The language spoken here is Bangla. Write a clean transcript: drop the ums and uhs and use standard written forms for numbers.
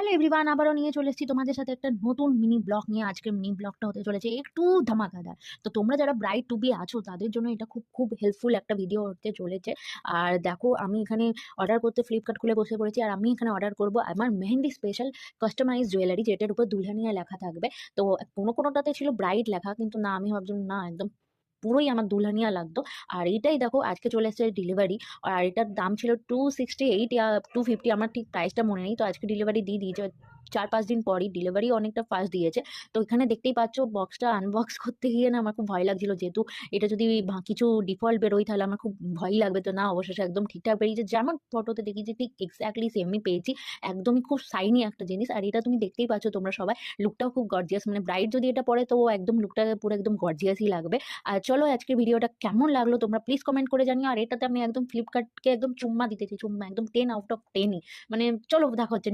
হ্যালো এভরিওয়ান, আবারও নিয়ে চলে এসেছি তোমাদের সাথে একটা নতুন মিনি ব্লগ নিয়ে। আজকের মিনি ব্লগটা হতে চলেছে একটু ধামাকাদার। তো তোমরা যারা ব্রাইড টু বি আছো তাদের জন্য এটা খুব খুব হেল্পফুল একটা ভিডিও হতে চলেছে। আর দেখো, আমি এখানে অর্ডার করতে ফ্লিপকার্ট খুলে বসে পড়েছি, আর আমি এখানে অর্ডার করব আমার মেহেন্দি স্পেশাল কাস্টমাইজ জুয়েলারি, যেটার উপর দুলহানিয়া লেখা থাকবে। তো কোনোটাতে ছিল ব্রাইড লেখা, কিন্তু না, আমি ভাবছিলাম না, একদম পুরোই আমার দুলহানিয়া লাগতো। আর এটাই দেখো আজকে চলে এসেছে ডেলিভারি। আর এটার দাম ছিল 268 ইয়া 250, আমার ঠিক প্রাইসটা মনে নেই। তো আজকে ডেলিভারি দিয়ে দিয়েছে 4-5 দিন পরই, ডেলিভারি অনেকটা ফাস্ট দিয়েছে। তো এখানে দেখতেই পাচ্ছ, বক্সটা আনবক্স করতে গিয়ে না আমার খুব ভয় লাগছিল, যেহেতু এটা যদি কিছু ডিফল্ট বেরোয় তাহলে আমার খুব ভয় লাগবে। তো না, অবশেষে একদম ঠিকঠাক বেরিয়েছে, যেমন ফটোতে দেখিয়েছি ঠিক এক্স্যাক্টলি সেমই পেয়েছি। একদমই খুব শাইনি একটা জিনিস। আর এটা তুমি দেখতেই পাচ্ছ তোমরা সবাই, লুকটাও খুব গর্জিয়াস, মানে ব্রাইড যদি এটা পরে তো একদম লুকটা পুরো একদম গর্জিয়াসই লাগবে। আর চলো, আজকের ভিডিওটা কেমন লাগলো তোমরা প্লিজ কমেন্ট করে জানিও। আর এটাতে আমি একদম ফ্লিপকার্টকে একদম চুম্মা দিতেছি, চুম্মা একদম 10 আউট অফ 10ই। মানে চলো দেখা হচ্ছে